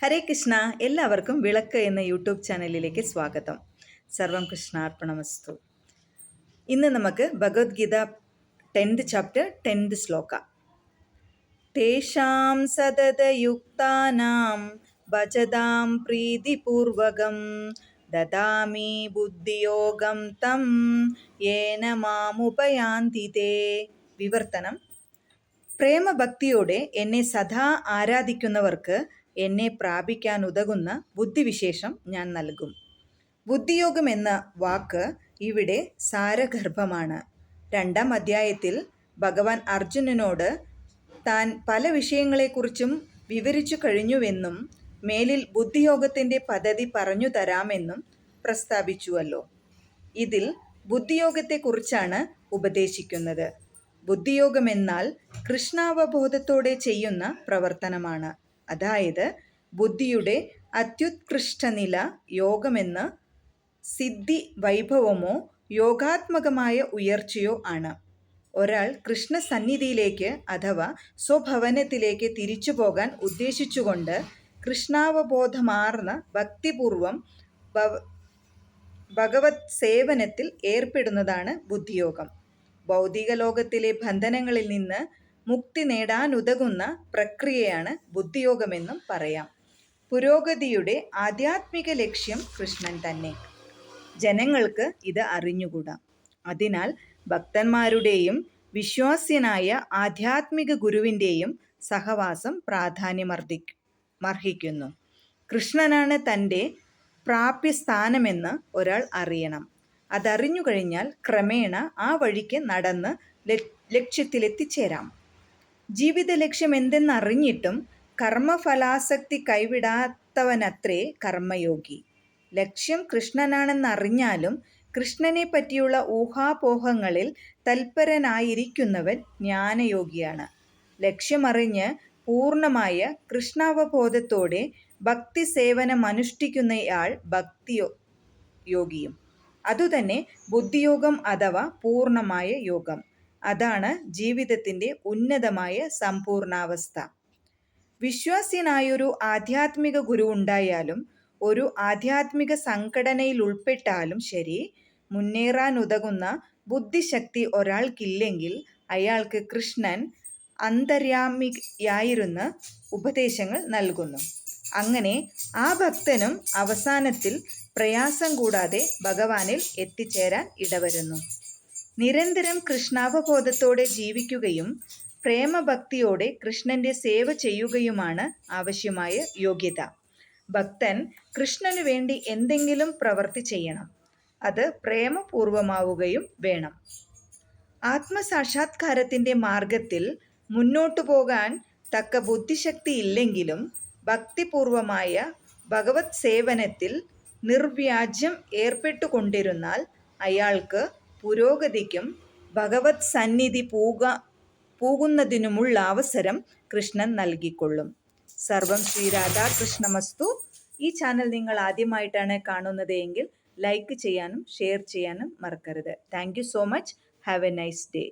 ഹരേ കൃഷ്ണ. എല്ലാവർക്കും വിളക്ക് എന്ന യൂട്യൂബ് ചാനലിലേക്ക് സ്വാഗതം. സർവം കൃഷ്ണാർപ്പണമസ്തു. ഇന്ന് നമുക്ക് ഭഗവത്ഗീത 10th ചാപ്റ്റർ 10th ശ്ലോക. തേഷാം സതതയുക്താനാം ഭജതാം പ്രീതിപൂർവകം ദദാമി ബുദ്ധിയോഗം തം യേന മാമുപയാന്തി തേ. വിവർത്തനം: പ്രേമഭക്തിയോടെ എന്നെ സദാ ആരാധിക്കുന്നവർക്ക് എന്നെ പ്രാപിക്കാനുതകുന്ന ബുദ്ധിവിശേഷം ഞാൻ നൽകും. ബുദ്ധിയോഗം എന്ന വാക്ക് ഇവിടെ സാരഗർഭമാണ്. 2ാം അധ്യായത്തിൽ ഭഗവാൻ അർജുനനോട് താൻ പല വിഷയങ്ങളെക്കുറിച്ചും വിവരിച്ചു കഴിഞ്ഞുവെന്നും മേലിൽ ബുദ്ധിയോഗത്തിൻ്റെ പദ്ധതി പറഞ്ഞു തരാമെന്നും പ്രസ്താവിച്ചുവല്ലോ. ഇതിൽ ബുദ്ധിയോഗത്തെക്കുറിച്ചാണ് ഉപദേശിക്കുന്നത്. ബുദ്ധിയോഗമെന്നാൽ കൃഷ്ണാവബോധത്തോടെ ചെയ്യുന്ന പ്രവർത്തനമാണ്. അതായത് ബുദ്ധിയുടെ അത്യുത്കൃഷ്ടനില യോഗമെന്ന് സിദ്ധി വൈഭവമോ യോഗാത്മകമായ ഉയർച്ചയോ ആണ്. ഒരാൾ കൃഷ്ണസന്നിധിയിലേക്ക് അഥവാ സ്വഭവനത്തിലേക്ക് തിരിച്ചു പോകാൻ ഉദ്ദേശിച്ചുകൊണ്ട് കൃഷ്ണാവബോധമാർന്ന ഭക്തിപൂർവം ഭഗവത് സേവനത്തിൽ ഏർപ്പെടുന്നതാണ് ബുദ്ധിയോഗം. ഭൗതിക ലോകത്തിലെ ബന്ധനങ്ങളിൽ നിന്ന് മുക്തി നേടാനുതകുന്ന പ്രക്രിയയാണ് ബുദ്ധിയോഗമെന്നും പറയാം. പുരോഗതിയുടെ ആധ്യാത്മിക ലക്ഷ്യം കൃഷ്ണൻ തന്നെ. ജനങ്ങൾക്ക് ഇത് അറിഞ്ഞുകൂടാ. അതിനാൽ ഭക്തന്മാരുടെയും വിശ്വാസ്യനായ ആധ്യാത്മിക ഗുരുവിൻ്റെയും സഹവാസം പ്രാധാന്യമർഹിക്കുന്നു. കൃഷ്ണനാണ് തൻ്റെ പ്രാപ്യസ്ഥാനമെന്ന് ഒരാൾ അറിയണം. അതറിഞ്ഞു കഴിഞ്ഞാൽ ക്രമേണ ആ വഴിക്ക് നടന്ന് ലക്ഷ്യത്തിലെത്തിച്ചേരാം. ജീവിത ലക്ഷ്യം എന്തെന്നറിഞ്ഞിട്ടും കർമ്മഫലാസക്തി കൈവിടാത്തവനത്രേ കർമ്മയോഗി. ലക്ഷ്യം കൃഷ്ണനാണെന്നറിഞ്ഞാലും കൃഷ്ണനെ പറ്റിയുള്ള ഊഹാപോഹങ്ങളിൽ തൽപരനായിരിക്കുന്നവൻ ജ്ഞാനയോഗിയാണ്. ലക്ഷ്യമറിഞ്ഞ് പൂർണ്ണമായ കൃഷ്ണാവബോധത്തോടെ ഭക്തി സേവനമനുഷ്ഠിക്കുന്നയാൾ ഭക്തിയോഗിയും. അതുതന്നെ ബുദ്ധിയോഗം അഥവാ പൂർണ്ണമായ യോഗം. അതാണ് ജീവിതത്തിൻ്റെ ഉന്നതമായ സമ്പൂർണാവസ്ഥ. വിശ്വാസ്യനായൊരു ആധ്യാത്മിക ഗുരു ഉണ്ടായാലും ഒരു ആധ്യാത്മിക സംഘടനയിൽ ഉൾപ്പെട്ടാലും ശരി, മുന്നേറാനുതകുന്ന ബുദ്ധിശക്തി ഒരാൾക്കില്ലെങ്കിൽ അയാൾക്ക് കൃഷ്ണൻ അന്തര്യാമിയായിരുന്ന് ഉപദേശങ്ങൾ നൽകുന്നു. അങ്ങനെ ആ ഭക്തനും അവസാനത്തിൽ പ്രയാസം കൂടാതെ ഭഗവാനിൽ എത്തിച്ചേരാൻ ഇടവരുന്നു. നിരന്തരം കൃഷ്ണാവബോധത്തോടെ ജീവിക്കുകയും പ്രേമഭക്തിയോടെ കൃഷ്ണൻ്റെ സേവ ചെയ്യുകയുമാണ് ആവശ്യമായ യോഗ്യത. ഭക്തൻ കൃഷ്ണനു വേണ്ടി എന്തെങ്കിലും പ്രവൃത്തി ചെയ്യണം. അത് പ്രേമപൂർവമാവുകയും വേണം. ആത്മസാക്ഷാത്കാരത്തിൻ്റെ മാർഗത്തിൽ മുന്നോട്ടു പോകാൻ തക്ക ബുദ്ധിശക്തി ഇല്ലെങ്കിലും ഭക്തിപൂർവമായ ഭഗവത് സേവനത്തിൽ നിർവ്യാജ്യം ഏർപ്പെട്ടുകൊണ്ടിരുന്നാൽ അയാൾക്ക് പുരോഗതിക്കും ഭഗവത് സന്നിധി പോകുന്നതിനുമുള്ള അവസരം കൃഷ്ണൻ നൽകിക്കൊള്ളും. സർവം ശ്രീ രാധാകൃഷ്ണമസ്തു. ഈ ചാനൽ നിങ്ങൾ ആദ്യമായിട്ടാണ് കാണുന്നത് എങ്കിൽ ലൈക്ക് ചെയ്യാനും ഷെയർ ചെയ്യാനും മറക്കരുത്. Thank you so much. Have A nice day.